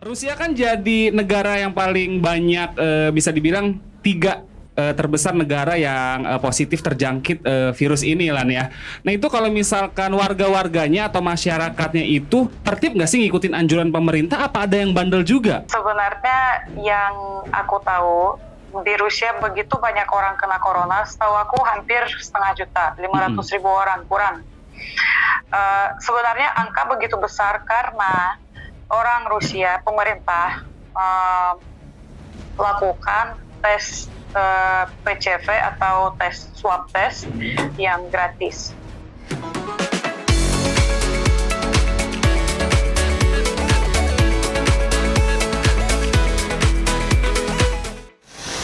Rusia kan jadi negara yang paling banyak bisa dibilang tiga terbesar negara yang positif terjangkit virus ini Lan ya. Nah itu kalau misalkan warga-warganya atau masyarakatnya itu tertib nggak sih ngikutin anjuran pemerintah? Apa ada yang bandel juga? Sebenarnya yang aku tahu di Rusia begitu banyak orang kena corona, setahu aku hampir 500 juta, 500.000 orang kurang. Sebenarnya angka begitu besar karena orang Rusia, pemerintah lakukan tes PCV atau tes swab test yang gratis.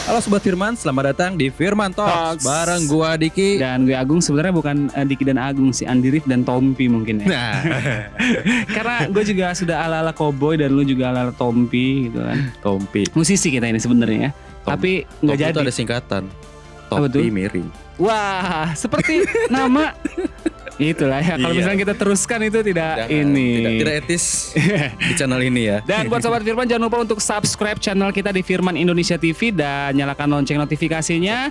Halo Sobat Firman, selamat datang di Firman Talks bareng gua Diki dan gue Agung. Sebenarnya bukan Diki dan Agung sih, Andirif dan Tompi mungkin ya. Nah, Karena gue juga sudah ala-ala cowboy dan lu juga ala-ala Tompi gitu kan. Tompi. Musisi kita ini sebenarnya ya. Tapi nggak Tompi jadi. itu ada singkatan. Apa tuh? Tompi miring. Wah, seperti nama. Itulah ya. Kalau Iya. misalnya kita teruskan itu tidak Jangan, ini. tidak etis di channel ini ya. Dan buat Sobat Firman jangan lupa untuk subscribe channel kita di Firman Indonesia TV dan nyalakan lonceng notifikasinya.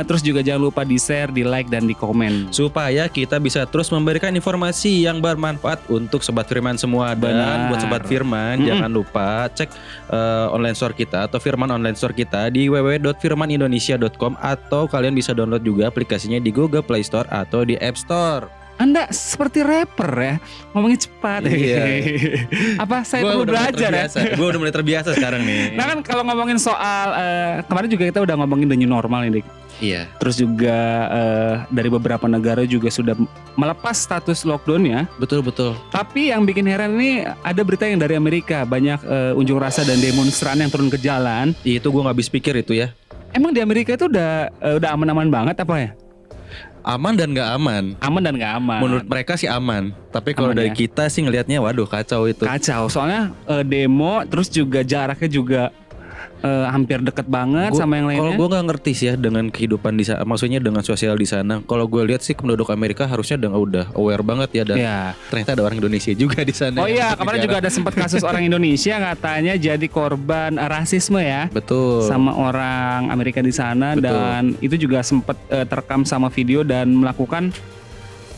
Terus juga jangan lupa di share, di like dan di komen. Supaya kita bisa terus memberikan informasi yang bermanfaat untuk Sobat Firman semua. Dan Benar. buat Sobat Firman jangan lupa cek online store kita atau Firman online store kita di www.firmanindonesia.com atau kalian bisa download juga aplikasinya di Google Play Store atau di App Store. Anda seperti rapper ya, ngomongnya cepat. Iya. Apa saya Gua perlu udah mulai belajar ya? terbiasa. Gue udah mulai terbiasa sekarang nih. Nah kan kalau ngomongin soal kemarin juga kita udah ngomongin the new normal nih Dik. Iya. Terus juga dari beberapa negara juga sudah melepas status lockdown-nya. Betul. Tapi yang bikin heran ini ada berita yang dari Amerika, banyak unjuk rasa dan demonstran yang turun ke jalan. Itu gue gak habis pikir itu ya. Emang di Amerika itu udah aman-aman banget apa ya? Aman dan gak aman. Aman dan nggak aman. Menurut mereka sih aman. Tapi kalau Aman dari ya? kita sih ngelihatnya waduh kacau itu. Kacau, soalnya demo terus juga jaraknya juga hampir deket banget sama yang Kalau lainnya. gue nggak ngerti sih ya dengan kehidupan di sana, maksudnya dengan sosial di sana. Kalau gue lihat sih penduduk Amerika harusnya udah aware banget ya dan Ya. ternyata ada orang Indonesia juga di sana. Oh yang iya, jaga kemarin juga jarak. ada sempat kasus orang Indonesia katanya jadi korban rasisme ya. Betul. Sama orang Amerika di sana. Betul. Dan itu juga sempat terekam sama video dan melakukan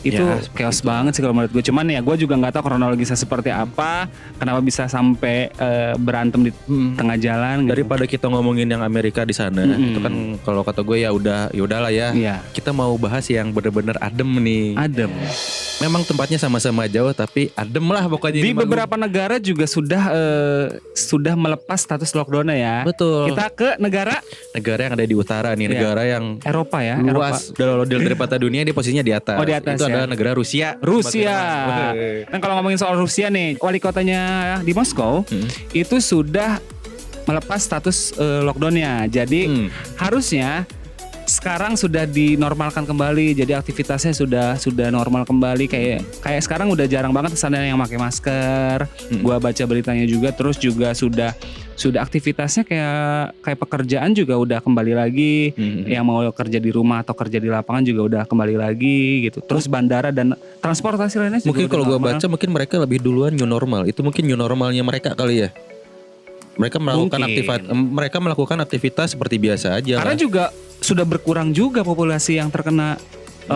itu Ya, chaos banget sih kalau menurut gue. Cuman ya gue juga nggak tahu kronologisnya seperti apa, kenapa bisa sampai berantem di tengah jalan gitu. Daripada kita ngomongin yang Amerika di sana, itu kan kalau kata gue ya udahlah ya. Iya. Kita mau bahas yang bener-bener adem nih. Adem. Memang tempatnya sama-sama jauh tapi adem lah pokoknya. Di ini mah. beberapa negara juga sudah melepas status lockdown ya. Betul. Kita ke negara Negara yang ada di utara nih, Iya. negara yang Eropa ya. luas dari peta dunia, dia posisinya di atas. Oh, di atas itu ya. adalah negara Rusia. Rusia. Sebagai- Dan kalau ngomongin soal Rusia nih, wali kotanya di Moskow itu sudah melepas status lockdownnya. Jadi harusnya sekarang sudah dinormalkan kembali. Jadi aktivitasnya sudah normal kembali. Kayak sekarang udah jarang banget kesana yang pakai masker. Gua baca beritanya juga. Terus juga sudah aktivitasnya kayak pekerjaan juga udah kembali lagi. Yang mau kerja di rumah atau kerja di lapangan juga udah kembali lagi gitu. Terus bandara dan transportasi lainnya juga Mungkin udah kalau gue normal. baca mungkin mereka lebih duluan new normal. Itu mungkin new normalnya mereka kali ya. Mereka melakukan Mungkin. melakukan aktivitas seperti biasa aja. Karena lah. juga sudah berkurang juga populasi yang terkena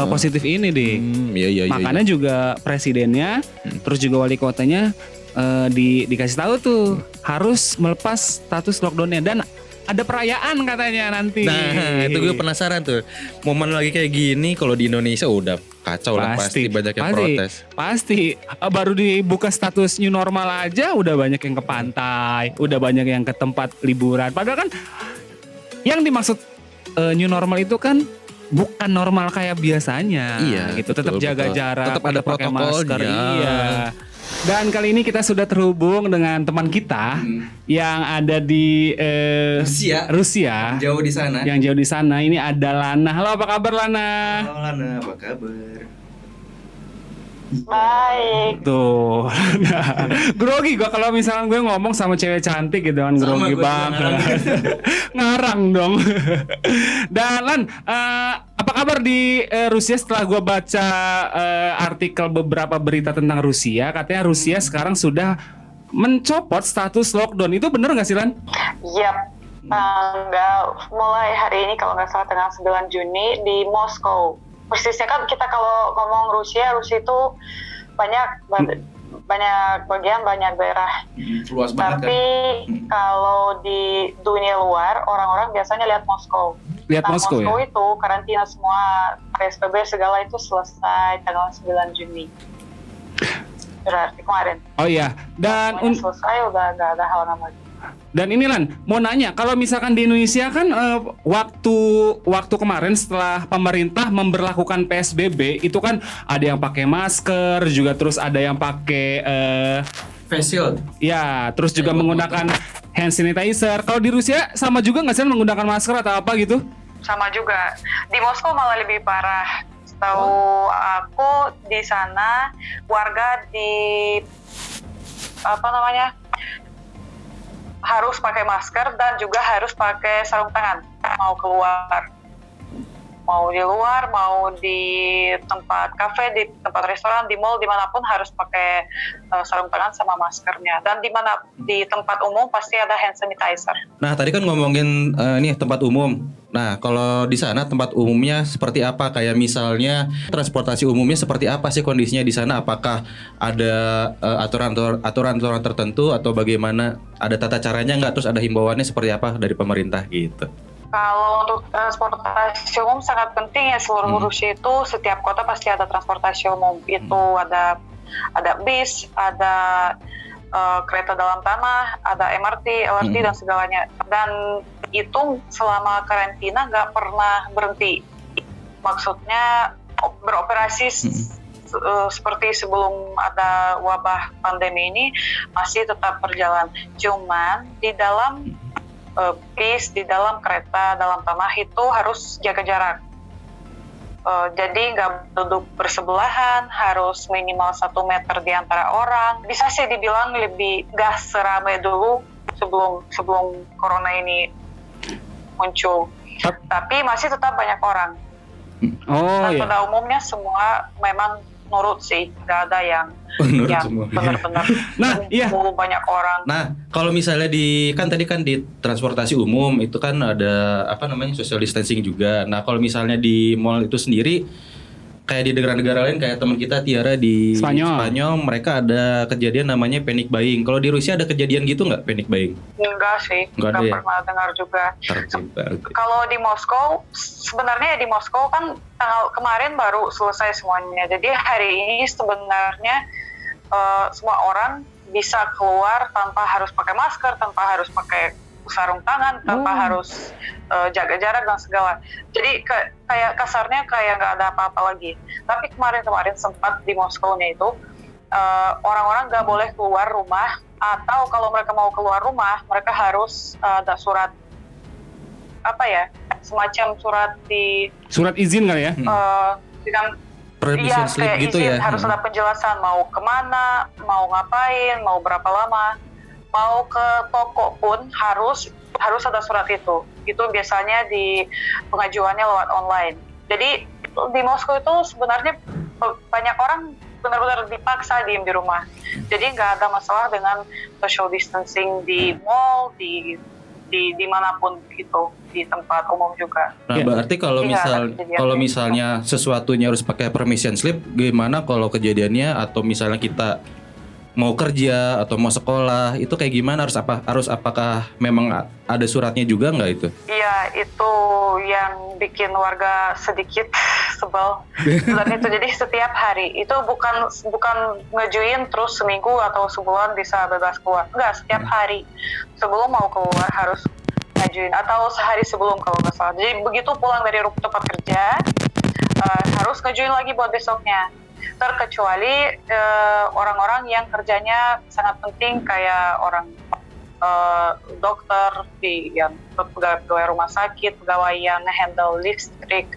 positif ini deh. Iya. Makanya juga presidennya, terus juga wali kotanya dikasih tahu tuh harus melepas status lockdownnya dan ada perayaan katanya nanti. Nah, itu gue penasaran tuh. Momen lagi kayak gini kalau di Indonesia udah kacau lah, pasti banyak yang protes. Pasti. Baru dibuka status new normal aja udah banyak yang ke pantai, udah banyak yang ke tempat liburan. Padahal kan yang dimaksud new normal itu kan bukan normal kayak biasanya. Iya, gitu. Tetap betul, jaga betul. jarak, Tetap ada pakai protokolnya. masker. Iya. Dan kali ini kita sudah terhubung dengan teman kita yang ada di Rusia. Jauh di sana. Yang jauh di sana. Ini ada Lana. Halo, apa kabar Lana? Halo Lana, apa kabar? Baik. Tuh. Nah, grogi gua kalau misalnya gue ngomong sama cewek cantik gitu kan, Sama, grogi gue juga banget. Ngarang dong. Dan Lan, apa kabar di Rusia? Setelah gua baca artikel beberapa berita tentang Rusia, katanya Rusia sekarang sudah mencopot status lockdown. Itu bener nggak sih, Lan? Yap, tanggal mulai hari ini kalau nggak salah tanggal 9 Juni di Moskow. Persisnya kan kita kalau ngomong Rusia itu banyak bagian, banyak daerah. Luas banget Tapi kan. kalau di dunia luar, orang-orang biasanya lihat Moskow. Lihat Moskow ya? itu karantina semua, PSBB segala itu selesai tanggal 9 Juni. Berarti kemarin. Oh iya. Dan Semuanya selesai, udah nggak ada halangan lagi. Dan ini Lan, mau nanya, kalau misalkan di Indonesia kan waktu kemarin setelah pemerintah memberlakukan PSBB itu kan ada yang pakai masker, juga terus ada yang pakai Face shield. ya, terus juga menggunakan hand sanitizer. Kalau di Rusia sama juga nggak sih menggunakan masker atau apa gitu? Sama juga. Di Moskow malah lebih parah. Setahu aku di sana warga harus pakai masker dan juga harus pakai sarung tangan mau keluar. Mau di luar, mau di tempat kafe, di tempat restoran, di mall, dimanapun harus pakai sarung tangan sama maskernya. Dan di tempat umum pasti ada hand sanitizer. Nah, tadi kan ngomongin nih tempat umum. Nah, kalau di sana tempat umumnya seperti apa? Kayak misalnya transportasi umumnya seperti apa sih kondisinya di sana? Apakah ada aturan tertentu atau bagaimana? Ada tata caranya nggak? Terus ada himbauannya seperti apa dari pemerintah gitu? Kalau untuk transportasi umum sangat penting ya, seluruh Rusia itu setiap kota pasti ada transportasi umum. Itu ada bis, ada kereta dalam tanah, ada MRT, LRT dan segalanya. Dan itu selama karantina nggak pernah berhenti. Maksudnya beroperasi seperti sebelum ada wabah pandemi ini masih tetap berjalan. Cuman di dalam bis, di dalam kereta, dalam tanah itu harus jaga jarak. Jadi nggak duduk bersebelahan, harus minimal 1 meter di antara orang. Bisa sih dibilang lebih nggak seramai dulu sebelum corona ini muncul. Tapi masih tetap banyak orang. Oh Dan iya. pada umumnya semua memang nurut sih, nggak ada yang semua. benar-benar Nah, iya. banyak orang. Nah, kalau misalnya tadi kan di transportasi umum itu kan ada social distancing juga. Nah, kalau misalnya di mall itu sendiri kayak di negara-negara lain kayak teman kita Tiara di Spanyol, mereka ada kejadian namanya panic buying. Kalau di Rusia ada kejadian gitu nggak panic buying? Enggak sih, Nggak ada ya? pernah dengar juga. Tercipta. Kalau di Moskow, sebenarnya di Moskow kan tanggal kemarin baru selesai semuanya. Jadi hari ini sebenarnya semua orang bisa keluar tanpa harus pakai masker, tanpa harus pakai sarung tangan, tanpa harus jaga jarak dan segala. Jadi kayak kasarnya kayak nggak ada apa-apa lagi. Tapi kemarin sempat di Moskow-nya itu orang-orang nggak boleh keluar rumah, atau kalau mereka mau keluar rumah mereka harus ada surat semacam surat izin kali ya? dengan Permission slip kayak gitu izin, ya. harus ada penjelasan mau kemana, mau ngapain, mau berapa lama, mau ke toko pun harus ada surat itu. Itu biasanya di pengajuannya lewat online. Jadi di Moskow itu sebenarnya banyak orang benar-benar dipaksa diem di rumah. Jadi nggak ada masalah dengan social distancing di mall, di manapun gitu, di tempat umum juga. Nah, berarti kalau misalnya sesuatunya harus pakai permission slip, gimana kalau kejadiannya atau misalnya kita mau kerja atau mau sekolah itu kayak gimana, apakah memang ada suratnya juga nggak itu? Iya, itu yang bikin warga sedikit sebel. Dan itu jadi setiap hari itu bukan ngejuin terus seminggu atau sebulan bisa bebas keluar. Enggak, setiap hari sebelum mau keluar harus ngajuin, atau sehari sebelum kalau nggak salah. Jadi begitu pulang dari tempat kerja harus ngajuin lagi buat besoknya. Terkecuali orang-orang yang kerjanya sangat penting kayak orang dokter, yang pegawai rumah sakit, pegawai yang handle listrik,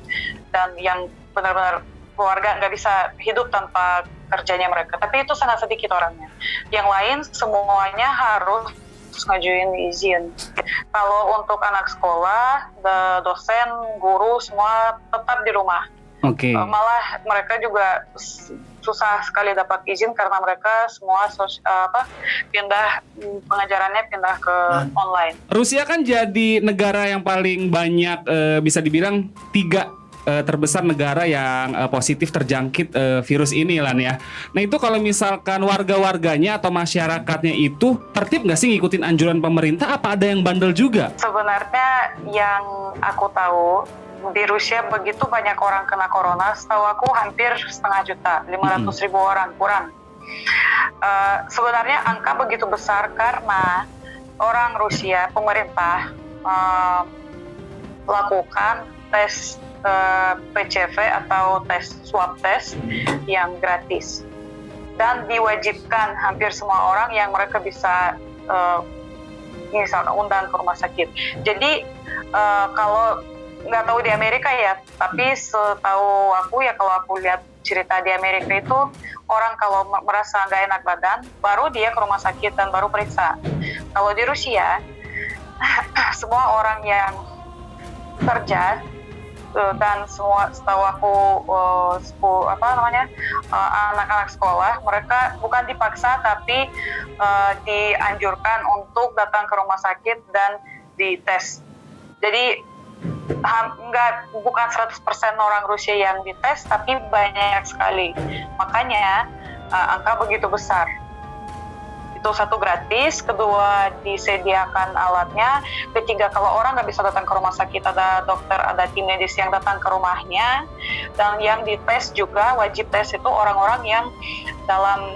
dan yang benar-benar keluarga nggak bisa hidup tanpa kerjanya mereka. Tapi itu sangat sedikit orangnya. Yang lain semuanya harus ngajuin izin. Kalau untuk anak sekolah, dosen, guru semua tetap di rumah. Oke. Malah mereka juga susah sekali dapat izin karena mereka semua pindah pengajarannya pindah ke online. Rusia kan jadi negara yang paling banyak bisa dibilang 3 terbesar negara yang positif terjangkit virus ini Lan ya. Nah itu kalau misalkan warga-warganya atau masyarakatnya itu tertib nggak sih ngikutin anjuran pemerintah? Apa ada yang bandel juga? Sebenarnya yang aku tahu di Rusia begitu banyak orang kena corona, setahu aku hampir 500 juta, 500.000 orang kurang. Sebenarnya angka begitu besar karena orang Rusia, pemerintah lakukan tes PCV atau swab test yang gratis dan diwajibkan hampir semua orang yang mereka bisa misalnya undang ke rumah sakit. Jadi kalau nggak tahu di Amerika ya, tapi setahu aku ya kalau aku lihat cerita di Amerika itu orang kalau merasa nggak enak badan baru dia ke rumah sakit dan baru periksa. Kalau di Rusia semua orang yang kerja dan semua setahu aku anak-anak sekolah mereka bukan dipaksa tapi dianjurkan untuk datang ke rumah sakit dan dites. Jadi bukan 100% orang Rusia yang dites tapi banyak sekali, makanya angka begitu besar. Itu satu gratis, kedua disediakan alatnya, ketiga kalau orang nggak bisa datang ke rumah sakit ada dokter, ada tim medis yang datang ke rumahnya, dan yang dites juga wajib tes itu orang-orang yang dalam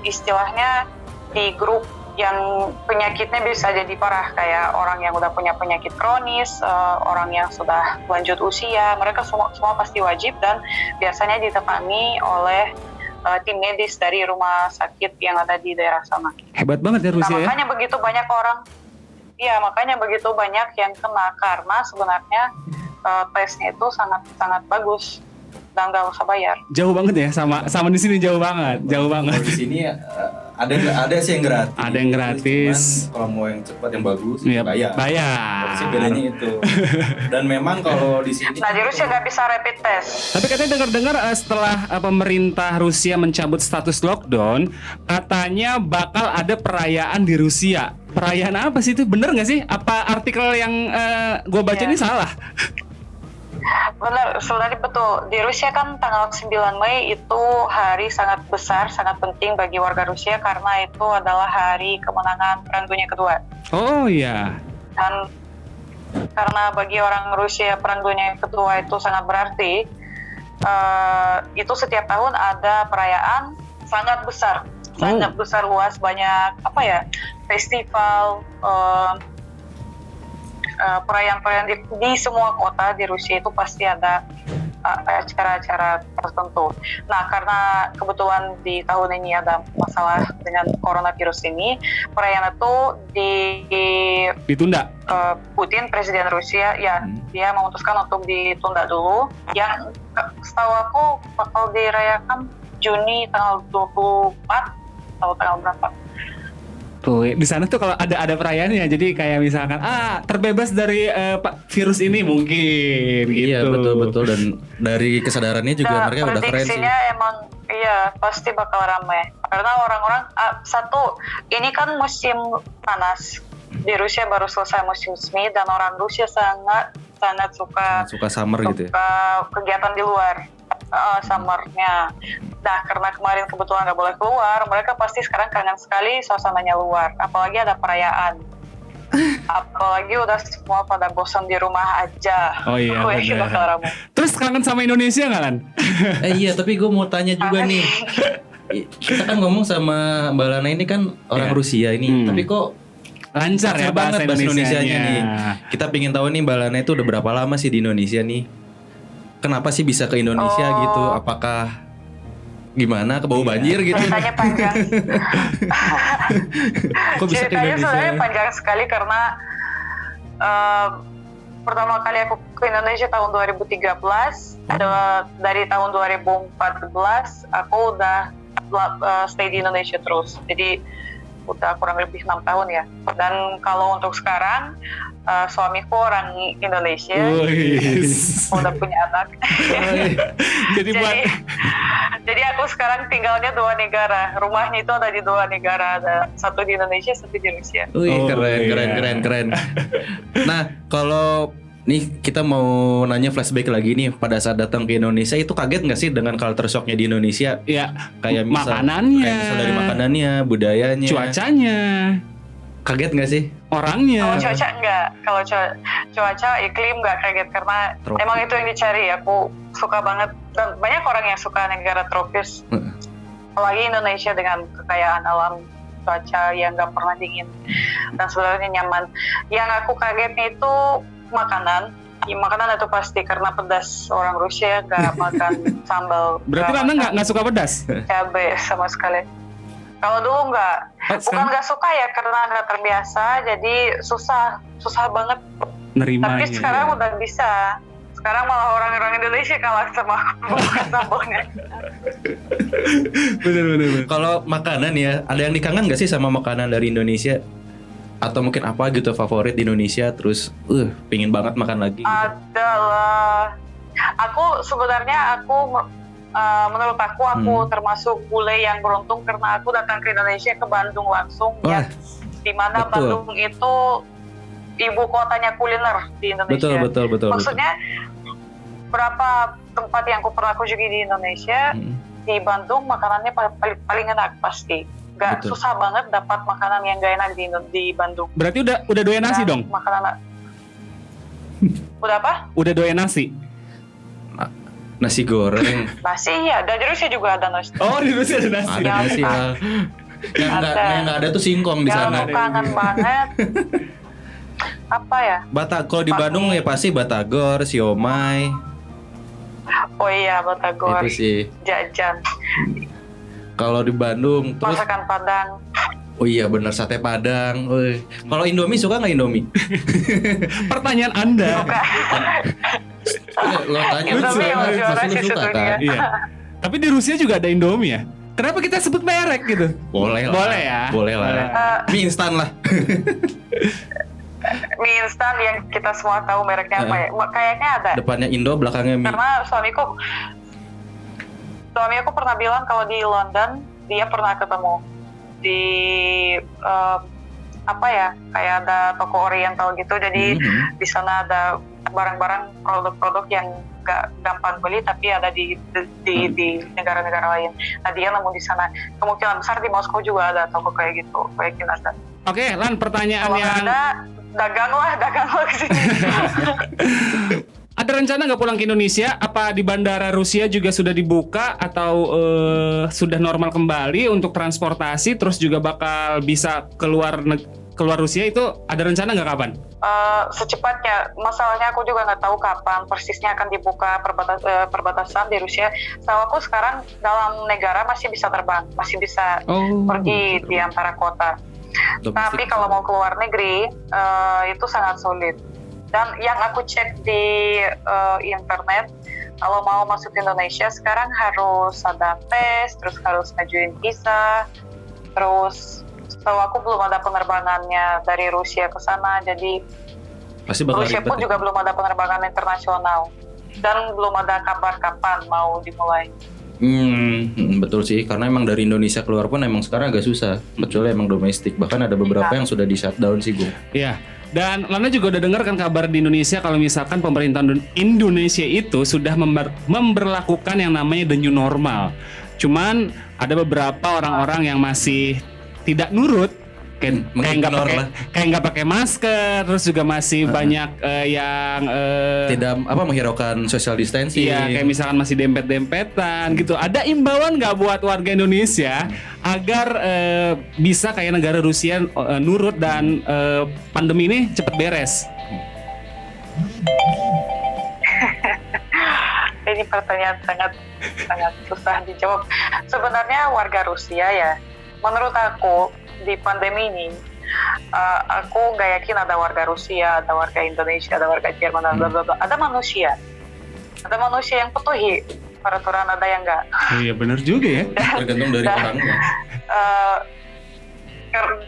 istilahnya di grup yang penyakitnya bisa jadi parah, kayak orang yang udah punya penyakit kronis, orang yang sudah lanjut usia, mereka semua pasti wajib dan biasanya ditemani oleh tim medis dari rumah sakit yang ada di daerah sana. Hebat banget ya Rusia ya. Makanya begitu banyak orang, makanya begitu banyak yang kena karena sebenarnya tesnya itu sangat bagus dan nggak usah bayar. Jauh banget ya sama di sini jauh banget. Kalau di sini ada sih yang gratis. Ada yang gratis. Cuman kalau mau yang cepat yang bagus ya, bayar. Bayar. Sih bedanya itu. Dan memang kalau di sini. Nah di Rusia nggak bisa rapid test. Tapi katanya dengar-dengar setelah pemerintah Rusia mencabut status lockdown, katanya bakal ada perayaan di Rusia. Perayaan apa sih itu? Bener nggak sih? Apa artikel yang gue baca ini salah? Benar, sebenarnya betul. Di Rusia kan tanggal 9 Mei itu hari sangat besar, sangat penting bagi warga Rusia karena itu adalah hari kemenangan Perang Dunia Kedua. Oh iya. Dan karena bagi orang Rusia Perang Dunia Kedua itu sangat berarti, itu setiap tahun ada perayaan sangat besar, sangat besar luas, banyak festival, perayaan-perayaan di semua kota di Rusia itu pasti ada acara-acara tertentu. Nah, karena kebetulan di tahun ini ada masalah dengan coronavirus ini, perayaan itu ditunda. Putin, Presiden Rusia, dia memutuskan untuk ditunda dulu. Yang setahu aku bakal dirayakan Juni tanggal 24 atau tanggal berapa? Tuh, di sana tuh kalau ada perayaannya, jadi kayak misalkan terbebas dari virus ini mungkin gitu. Iya betul dan dari kesadarannya juga mereka udah keren sih. Prediksinya emang pasti bakal ramai karena orang-orang ini kan musim panas di Rusia, baru selesai musim semi dan orang Rusia sangat suka summer gitu ya. Suka kegiatan di luar. Summernya. Nah, karena kemarin kebetulan nggak boleh keluar, mereka pasti sekarang kangen sekali suasananya luar. Apalagi ada perayaan. Apalagi udah semua pada bosan di rumah aja. Oh iya benar. Terus kangen sama Indonesia nggak Lan? Iya, tapi gue mau tanya juga nih. Kita kan ngomong sama Mbak Lana ini kan orang Rusia ini, tapi kok lancar ya bahasa Indonesianya nih. Kita pengen tahu nih Mbak Lana itu udah berapa lama sih di Indonesia nih? Kenapa sih bisa ke Indonesia gitu? Apakah gimana ke bawah banjir gitu? Ceritanya panjang. Kok bisa ke Indonesia? Sebenarnya panjang sekali karena pertama kali aku ke Indonesia tahun 2013. Dari tahun 2014 aku udah stay di Indonesia terus. Jadi udah kurang lebih 6 tahun ya. Dan kalau untuk sekarang suamiku orang Indonesia, udah punya anak. Jadi aku sekarang tinggalnya 2 negara. Rumahnya itu ada di 2 negara, ada satu di Indonesia, satu di Rusia. Keren. Nah, kalau nih kita mau nanya flashback lagi nih, pada saat datang ke Indonesia itu kaget nggak sih dengan culture shocknya di Indonesia? Ya, Kayak misal dari makanannya, budayanya, cuacanya. Kaget nggak sih? Orangnya. Kalau cuaca enggak, kalau cuaca iklim enggak kaget karena emang itu yang dicari. Aku suka banget dan banyak orang yang suka negara tropis. Apalagi Indonesia dengan kekayaan alam, cuaca yang nggak pernah dingin dan sebenarnya nyaman. Yang aku kagetnya itu makanan. Ya, makanan itu pasti karena pedas. Orang Rusia nggak makan sambal. Berarti Lana nggak suka pedas? Cabai sama sekali. Kalau dulu nggak, bukan nggak suka ya karena nggak terbiasa, jadi susah banget. Nerimanya. Tapi sekarang udah bisa. Sekarang malah orang-orang Indonesia kalah sama aku makan sambalnya. Bener. Kalau makanan ya, ada yang dikangen nggak sih sama makanan dari Indonesia? Atau mungkin apa gitu favorit di Indonesia, terus pingin banget makan lagi gitu? Adalah, menurut aku termasuk bule yang beruntung karena aku datang ke Indonesia, ke Bandung langsung. Ya, di mana Bandung itu ibu kotanya kuliner di Indonesia. Betul. Maksudnya berapa tempat yang aku pernah kunjungi di Indonesia, di Bandung makanannya paling enak pasti. Gak susah banget dapat makanan yang gak enak di Bandung. Berarti udah doyan nasi dong? Makanan udah apa? Udah doyan nasi. Nasi goreng. Nasi ya, dan di Rusia juga ada nasi. Oh, di Rusia ada nasi. Ada nasi ya. Yang nggak ada tuh singkong di sana. Yang kangen banget. Apa ya? Kalau di Bandung ya pasti batagor, siomay. Oh iya, batagor. Itu sih. Jajan. Kalau di Bandung terus masakan Padang. Oh iya benar, sate Padang. Kalau Indomie suka nggak Indomie? Pertanyaan Anda. Suka. Lo tanya Indomie yang juara pasti sih lu suka sedunia. kan? Iya. Tapi di Rusia juga ada Indomie ya? Kenapa kita sebut merek gitu? Boleh lah. Boleh ya. Mie instan lah. Mie instan yang kita semua tahu mereknya apa ya? Kayaknya ada. Depannya Indo, belakangnya mie. Karena suami aku pernah bilang kalau di London dia pernah ketemu di kayak ada toko Oriental gitu. Jadi di sana ada barang-barang, produk-produk yang gak gampang beli tapi ada di negara-negara lain. Nah dia nemu di sana. Kemungkinan besar di Moskow juga ada toko kayak gitu, kayak ada. Oke, Lan, pertanyaan kalau yang ada dagang lah kesini. ada rencana nggak pulang ke Indonesia? Apa di bandara Rusia juga sudah dibuka atau sudah normal kembali untuk transportasi? Terus juga bakal bisa keluar Rusia, itu ada rencana nggak kapan? Secepatnya. Masalahnya aku juga nggak tahu kapan persisnya akan dibuka perbatasan di Rusia. Setahu aku sekarang dalam negara masih bisa terbang, masih bisa pergi di antara kota. Tapi kalau mau keluar negeri itu sangat sulit. Dan yang aku cek di internet, kalau mau masuk ke Indonesia sekarang harus ada tes, terus harus ngajuin visa, terus setahu aku belum ada penerbangannya dari Rusia ke sana, jadi Rusia pun juga belum ada penerbangan internasional dan belum ada kabar kapan mau dimulai. Betul sih, karena emang dari Indonesia keluar pun emang sekarang agak susah, kecuali emang domestik. Bahkan ada beberapa yang sudah di shutdown sih, Gung. Iya. Dan Lana juga udah dengar kan kabar di Indonesia kalau misalkan pemerintah Indonesia itu sudah memberlakukan yang namanya the new normal. Cuman ada beberapa orang-orang yang masih tidak nurut, kayak nggak pakai masker, terus juga masih banyak yang tidak menghiraukan social distancing. Iya, kayak misalkan masih dempet-dempetan gitu. Ada imbauan nggak buat warga Indonesia agar bisa kayak negara Rusia nurut dan pandemi ini cepat beres? Ini pertanyaan sangat susah dijawab. Sebenarnya warga Rusia ya, menurut aku di pandemi ini, aku nggak yakin ada warga Rusia, ada warga Indonesia, ada warga Jerman, ada manusia yang patuhi peraturan, ada yang nggak. Iya benar juga ya. Tergantung dari orangnya.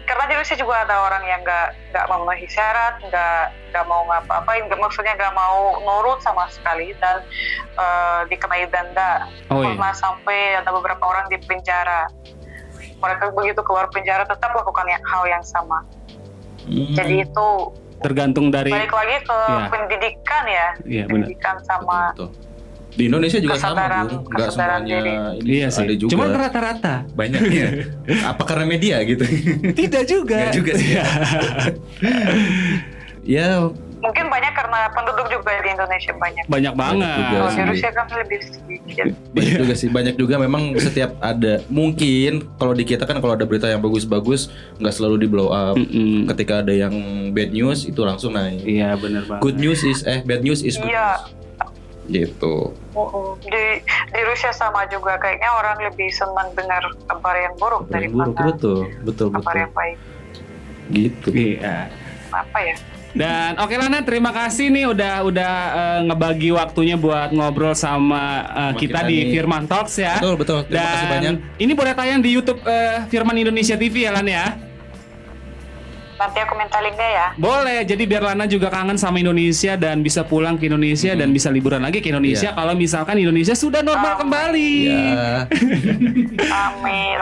karena di Rusia juga ada orang yang nggak memenuhi syarat, nggak mau ngapa-apain, maksudnya nggak mau nurut sama sekali dan dikenai denda. Pernah sampai ada beberapa orang di penjara. Mereka begitu keluar penjara tetap lakukan hal yang sama. Jadi itu tergantung dari balik lagi ke pendidikan ya, pendidikan sama. Betul. Di Indonesia juga sama, Bung. Nggak semuanya ini iya ada sih. juga. Cuma rata-rata banyaknya. Apa karena media gitu? Tidak juga. Nggak juga sih. Ya. Mungkin banyak karena penduduk juga di Indonesia banyak. Banyak banget. Kalau di Rusia kan lebih sedikit. Banyak juga sih. Banyak juga memang setiap ada. Mungkin kalau di kita kan kalau ada berita yang bagus-bagus nggak selalu di blow up. Ketika ada yang bad news itu langsung naik. Iya benar banget. Bad news is good news. Gitu. Di Rusia sama juga, kayaknya orang lebih senang dengar kabar yang buruk daripada betul. kabar yang baik. Gitu. Iya. Apa ya? Dan oke Lana, terima kasih nih udah ngebagi waktunya buat ngobrol sama kita di Firman Talks ya. Betul. Terima kasih banyak. Ini boleh tayang di YouTube Firman Indonesia TV ya Lana ya. Nanti aku minta linknya ya. Boleh, jadi biar Lana juga kangen sama Indonesia dan bisa pulang ke Indonesia dan bisa liburan lagi ke Indonesia kalau misalkan Indonesia sudah normal kembali. Ya. Amin.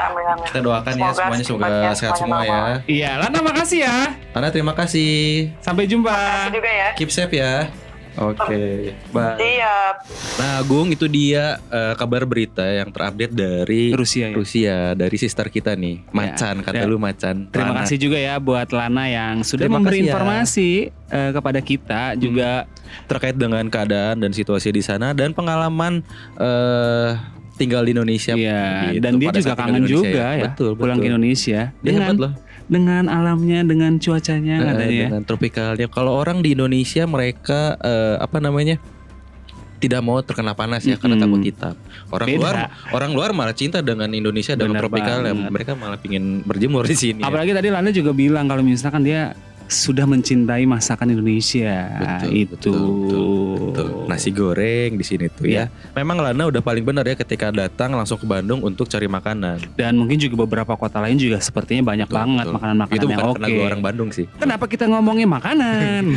Kita doakan ya semuanya semoga sehat semua ya. Iya, Lana makasih ya. Lana terima kasih. Sampai jumpa. Makasih juga ya. Keep safe ya. Oke, bye. Siap. Nah, Agung, itu dia kabar berita yang terupdate dari Rusia, dari sister kita nih, Macan, lu Macan. Terima kasih juga ya buat Lana yang sudah memberi informasi kepada kita juga terkait dengan keadaan dan situasi di sana dan pengalaman tinggal di Indonesia. Iya, gitu, dan dia juga kangen juga ya. Betul. Pulang ke Indonesia. Dengan alamnya, dengan cuacanya katanya. Dengan tropikalnya. Kalau orang di Indonesia mereka tidak mau terkena panas ya karena takut hitam. Orang luar malah cinta dengan Indonesia dengan tropikalnya. Mereka malah pingin berjemur di sini. Apalagi tadi Lana juga bilang kalau misalkan dia sudah mencintai masakan Indonesia. Betul. Nasi goreng di sini tuh ya. Memang Lana udah paling benar ya ketika datang langsung ke Bandung untuk cari makanan. Dan mungkin juga beberapa kota lain juga sepertinya banyak banget makanan-makanan itu yang bukan karena gue orang Bandung sih. Kenapa kita ngomongin makanan?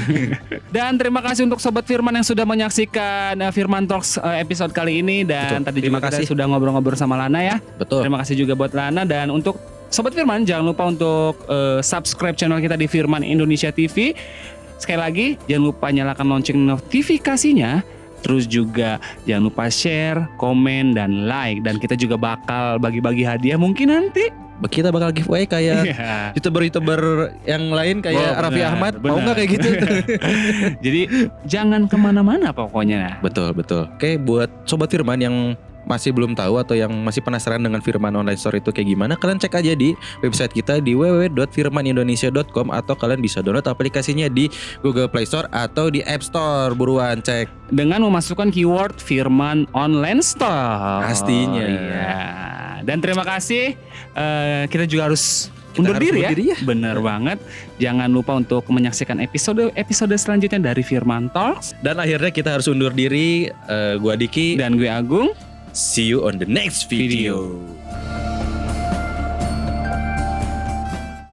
Dan terima kasih untuk Sobat Firman yang sudah menyaksikan Firman Talks episode kali ini. Dan tadi juga kita sudah ngobrol-ngobrol sama Lana ya. Betul. Terima kasih juga buat Lana. Dan untuk Sobat Firman, jangan lupa untuk subscribe channel kita di Firman Indonesia TV. Sekali lagi, jangan lupa nyalakan lonceng notifikasinya. Terus juga jangan lupa share, komen, dan like. Dan kita juga bakal bagi-bagi hadiah mungkin nanti. Kita bakal giveaway kayak YouTuber yang lain kayak Raffi Ahmad. Mau gak kayak gitu? Jadi jangan kemana-mana pokoknya. Betul. Oke, buat Sobat Firman yang masih belum tahu atau yang masih penasaran dengan Firman Online Store itu kayak gimana, kalian cek aja di website kita di www.firmanindonesia.com atau kalian bisa download aplikasinya di Google Play Store atau di App Store. Buruan cek dengan memasukkan keyword Firman Online Store. Pastinya. Iya. Dan terima kasih. Kita juga harus undur diri ya. Bener banget. Jangan lupa untuk menyaksikan episode selanjutnya dari Firman Talks. Dan akhirnya kita harus undur diri. Gua Diki dan gue Agung. See you on the next video.